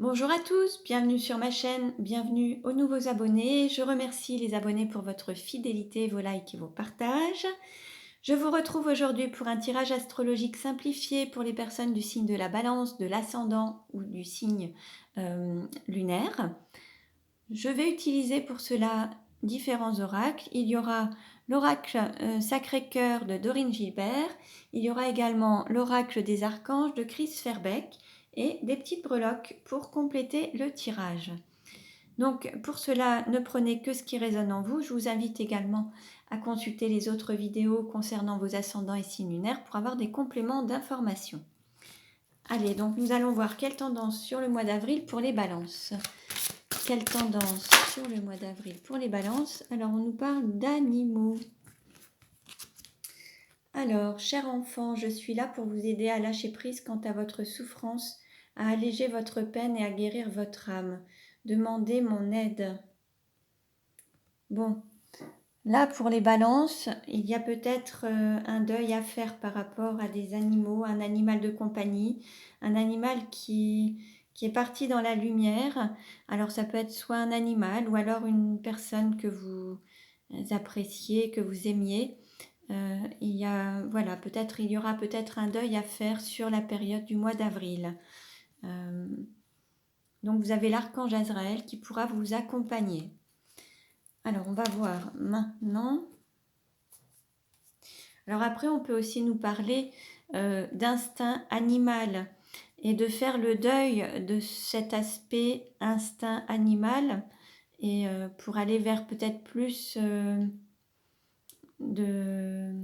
Bonjour à tous, bienvenue sur ma chaîne, bienvenue aux nouveaux abonnés. Je remercie les abonnés pour votre fidélité, vos likes et vos partages. Je vous retrouve aujourd'hui pour un tirage astrologique simplifié pour les personnes du signe de la Balance, de l'ascendant ou du signe lunaire. Je vais utiliser pour cela différents oracles. Il y aura l'oracle Sacré-Cœur de Dorine Gilbert. Il y aura également l'oracle des archanges de Chris Ferbeck et des petites breloques pour compléter le tirage. Donc pour cela, ne prenez que ce qui résonne en vous. Je vous invite également à consulter les autres vidéos concernant vos ascendants et signes lunaires pour avoir des compléments d'informations. Allez, donc nous allons voir quelle tendance sur le mois d'avril pour les balances. Quelle tendance sur le mois d'avril pour les balances? Alors on nous parle d'animaux. Alors, cher enfant, je suis là pour vous aider à lâcher prise quant à votre souffrance, à alléger votre peine et à guérir votre âme. Demandez mon aide. Bon, là pour les balances, il y a peut-être un deuil à faire par rapport à des animaux, un animal de compagnie, un animal qui est parti dans la lumière. Alors ça peut être soit un animal ou alors une personne que vous appréciez, que vous aimiez. Il y a, voilà, il y aura peut-être un deuil à faire sur la période du mois d'avril. Donc vous avez l'archange Azraël qui pourra vous accompagner. Alors on va voir maintenant. Alors après on peut aussi nous parler d'instinct animal et de faire le deuil de cet aspect instinct animal et pour aller vers peut-être plus de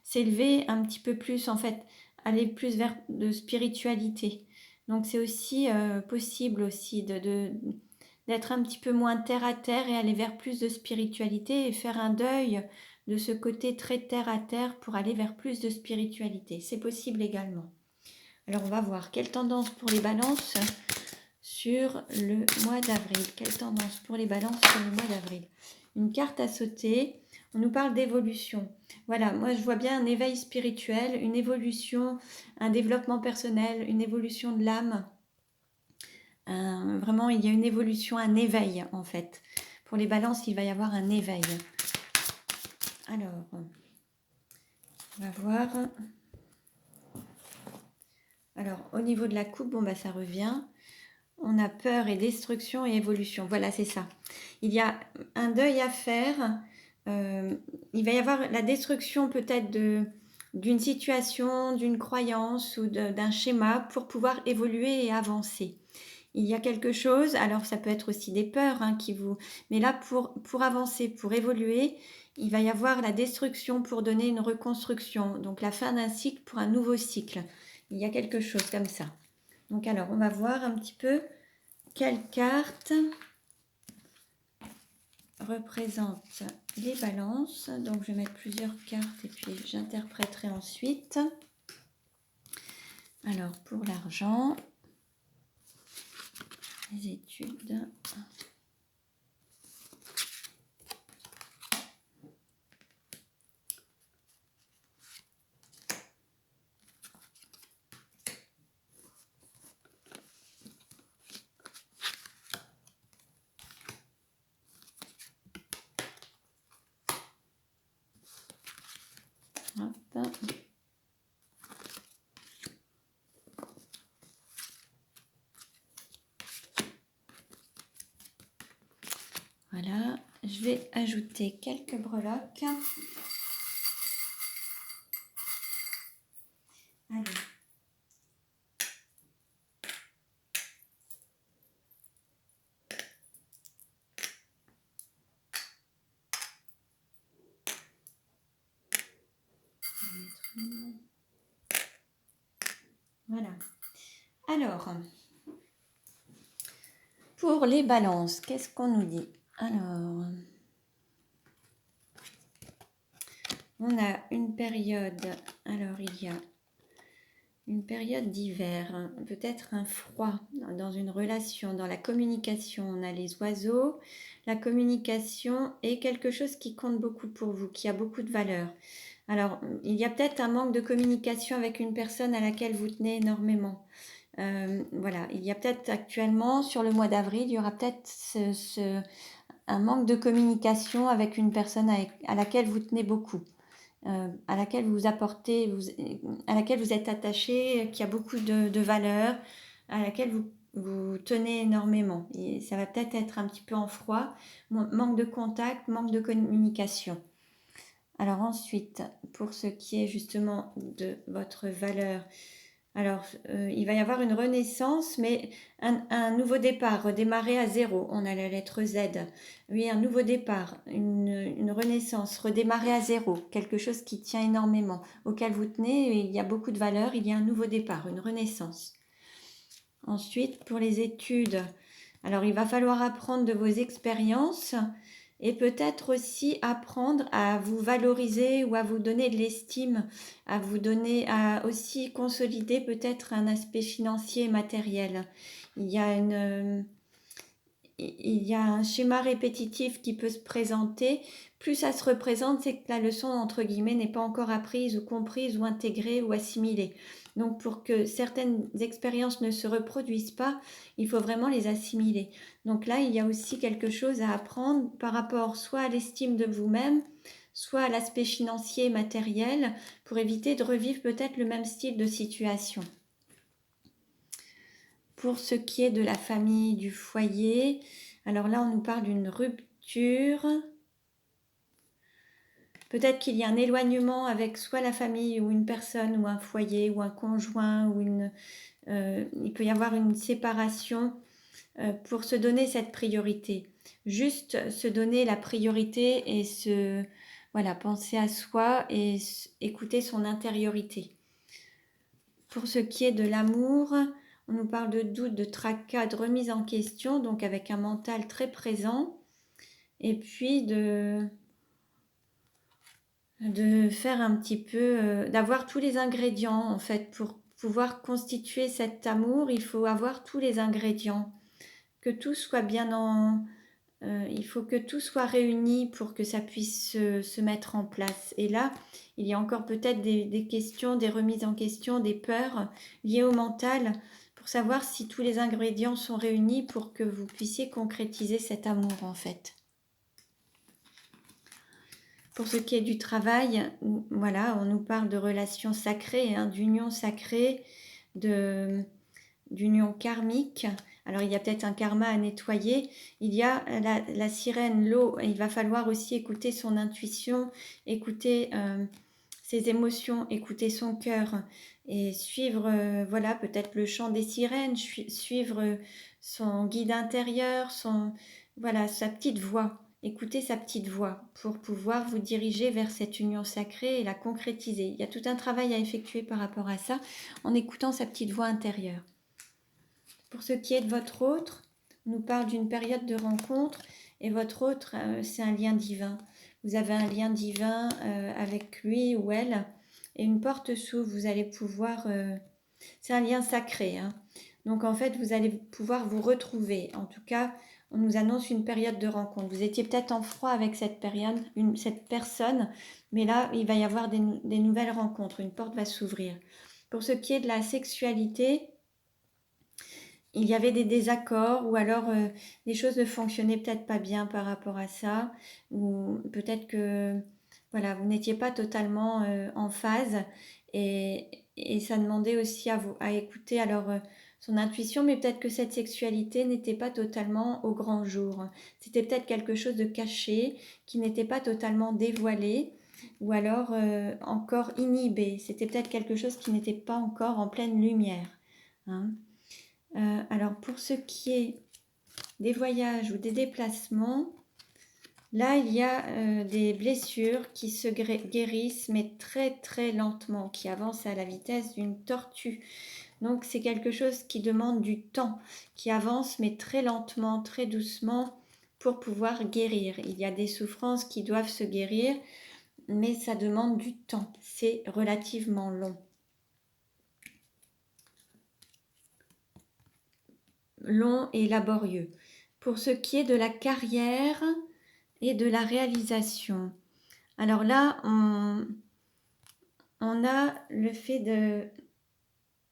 s'élever un petit peu plus, en fait, aller plus vers de spiritualité. Donc c'est aussi possible aussi d'être un petit peu moins terre à terre et aller vers plus de spiritualité et faire un deuil de ce côté très terre à terre pour aller vers plus de spiritualité. C'est possible également. Alors on va voir quelle tendance pour les balances sur le mois d'avril. Quelle tendance pour les balances sur le mois d'avril? Une carte à sauter. On nous parle d'évolution. Voilà, moi je vois bien un éveil spirituel, une évolution, un développement personnel, une évolution de l'âme. Vraiment, il y a une évolution, un éveil en fait. Pour les balances, il va y avoir un éveil. Alors, on va voir. Alors, au niveau de la coupe, bon bah ça revient. On a peur et destruction et évolution. Voilà, c'est ça. Il y a un deuil à faire. Il va y avoir la destruction peut-être d'une situation, d'une croyance ou d'un schéma pour pouvoir évoluer et avancer. Il y a quelque chose, alors ça peut être aussi des peurs qui vous... Mais là, pour avancer, pour évoluer, il va y avoir la destruction pour donner une reconstruction. Donc la fin d'un cycle pour un nouveau cycle. Il y a quelque chose comme ça. Donc alors, on va voir un petit peu quelle carte représente les balances. Donc je vais mettre plusieurs cartes et puis j'interpréterai ensuite. Alors pour l'argent, les études. Hop. Voilà, je vais ajouter quelques breloques. Allez. Voilà. Alors, pour les balances, qu'est-ce qu'on nous dit? Alors, on a une période, alors il y a une période d'hiver, peut-être un froid dans une relation, dans la communication. On a les oiseaux, la communication est quelque chose qui compte beaucoup pour vous, qui a beaucoup de valeur. Alors, il y a peut-être un manque de communication avec une personne à laquelle vous tenez énormément. Voilà, il y a peut-être actuellement, sur le mois d'avril, il y aura peut-être un manque de communication avec une personne à laquelle vous tenez beaucoup, à laquelle vous apportez, à laquelle vous êtes attaché, qui a beaucoup de valeur, à laquelle vous tenez énormément. Et ça va peut-être être un petit peu en froid, manque de contact, manque de communication. Alors ensuite, pour ce qui est justement de votre valeur, alors il va y avoir une renaissance, mais un nouveau départ, redémarrer à zéro. On a la lettre Z. Oui, un nouveau départ, une renaissance, redémarrer à zéro, quelque chose qui tient énormément, auquel vous tenez, il y a beaucoup de valeur, il y a un nouveau départ, une renaissance. Ensuite, pour les études, alors il va falloir apprendre de vos expériences et peut-être aussi apprendre à vous valoriser ou à vous donner de l'estime, à vous donner, à aussi consolider peut-être un aspect financier et matériel. Il y a un schéma répétitif qui peut se présenter. Plus ça se représente, c'est que la leçon, entre guillemets, n'est pas encore apprise ou comprise ou intégrée ou assimilée. Donc pour que certaines expériences ne se reproduisent pas, il faut vraiment les assimiler. Donc là, il y a aussi quelque chose à apprendre par rapport soit à l'estime de vous-même, soit à l'aspect financier et matériel, pour éviter de revivre peut-être le même style de situation. Pour ce qui est de la famille, du foyer, alors là, on nous parle d'une rupture. Peut-être qu'il y a un éloignement avec soit la famille ou une personne ou un foyer ou un conjoint ou il peut y avoir une séparation pour se donner cette priorité. Juste se donner la priorité et voilà, penser à soi et écouter son intériorité. Pour ce qui est de l'amour, on nous parle de doute, de tracas, de remise en question, donc avec un mental très présent. Et puis de faire un petit peu, d'avoir tous les ingrédients en fait pour pouvoir constituer cet amour, il faut avoir tous les ingrédients, que tout soit il faut que tout soit réuni pour que ça puisse se mettre en place. Et là, il y a encore peut-être des questions, des remises en question, des peurs liées au mental pour savoir si tous les ingrédients sont réunis pour que vous puissiez concrétiser cet amour en fait. Pour ce qui est du travail, voilà, on nous parle de relations sacrées, d'union sacrée, d'union karmique. Alors il y a peut-être un karma à nettoyer. Il y a la sirène, l'eau. Il va falloir aussi écouter son intuition, écouter ses émotions, écouter son cœur et suivre, voilà, peut-être le chant des sirènes, suivre son guide intérieur, voilà, sa petite voix. Écoutez sa petite voix pour pouvoir vous diriger vers cette union sacrée et la concrétiser. Il y a tout un travail à effectuer par rapport à ça en écoutant sa petite voix intérieure. Pour ce qui est de votre autre, on nous parle d'une période de rencontre et votre autre, c'est un lien divin. Vous avez un lien divin avec lui ou elle et une porte s'ouvre, vous allez pouvoir... c'est un lien sacré. Donc en fait, vous allez pouvoir vous retrouver. En tout cas, on nous annonce une période de rencontre. Vous étiez peut-être en froid avec cette personne, mais là, il va y avoir des nouvelles rencontres. Une porte va s'ouvrir. Pour ce qui est de la sexualité, il y avait des désaccords ou alors des choses ne fonctionnaient peut-être pas bien par rapport à ça, ou peut-être que voilà, vous n'étiez pas totalement en phase et ça demandait aussi à écouter alors son intuition, mais peut-être que cette sexualité n'était pas totalement au grand jour. C'était peut-être quelque chose de caché qui n'était pas totalement dévoilé ou alors encore inhibé. C'était peut-être quelque chose qui n'était pas encore en pleine lumière. Alors pour ce qui est des voyages ou des déplacements, là il y a des blessures qui se guérissent mais très très lentement, qui avancent à la vitesse d'une tortue. Donc c'est quelque chose qui demande du temps, qui avance mais très lentement, très doucement pour pouvoir guérir. Il y a des souffrances qui doivent se guérir, mais ça demande du temps, c'est relativement long. Long et laborieux. Pour ce qui est de la carrière et de la réalisation. Alors là, on a le fait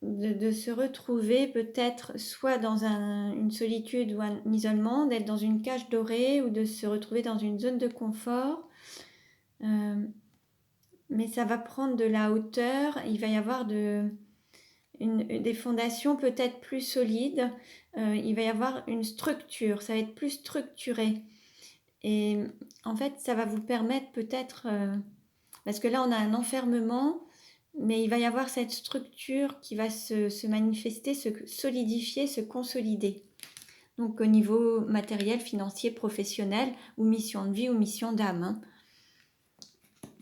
de se retrouver peut-être soit dans une solitude ou un isolement, d'être dans une cage dorée ou de se retrouver dans une zone de confort. Mais ça va prendre de la hauteur, il va y avoir des fondations peut-être plus solides, il va y avoir une structure, ça va être plus structuré. Et en fait, ça va vous permettre peut-être, parce que là on a un enfermement, mais il va y avoir cette structure qui va se manifester, se solidifier, se consolider. Donc au niveau matériel, financier, professionnel, ou mission de vie, ou mission d'âme, hein.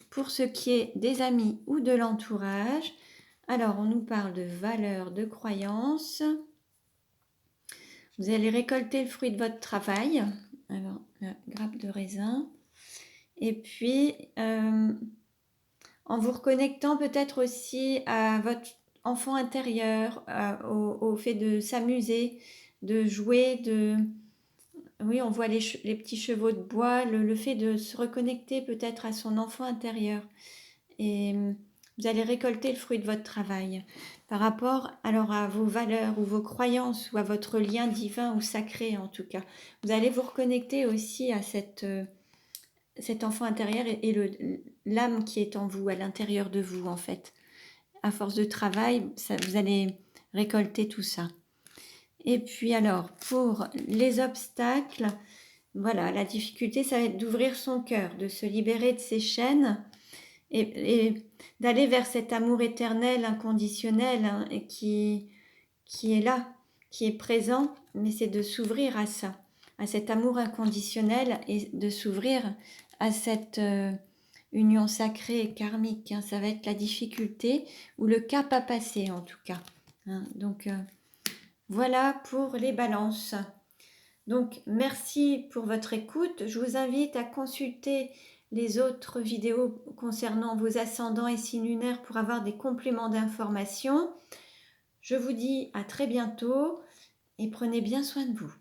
Pour ce qui est des amis ou de l'entourage, alors on nous parle de valeurs, de croyances. Vous allez récolter le fruit de votre travail. Alors, la grappe de raisin. Et puis, en vous reconnectant peut-être aussi à votre enfant intérieur, au fait de s'amuser, de jouer, oui, on voit les petits chevaux de bois, le fait de se reconnecter peut-être à son enfant intérieur. Et vous allez récolter le fruit de votre travail. Par rapport alors à vos valeurs ou vos croyances ou à votre lien divin ou sacré en tout cas, vous allez vous reconnecter aussi à cet enfant intérieur et l'âme qui est en vous, à l'intérieur de vous en fait. À force de travail, vous allez récolter tout ça. Et puis alors, pour les obstacles, voilà, la difficulté, ça va être d'ouvrir son cœur, de se libérer de ses chaînes et d'aller vers cet amour éternel, inconditionnel, hein, et qui est là, qui est présent, mais c'est de s'ouvrir à ça, à cet amour inconditionnel et de s'ouvrir à cette union sacrée et karmique, hein. Ça va être la difficulté ou le cap à passer en tout cas, hein. Donc voilà pour les balances. Donc merci pour votre écoute. Je vous invite à consulter les autres vidéos concernant vos ascendants et signes lunaires pour avoir des compléments d'information. Je vous dis à très bientôt et prenez bien soin de vous.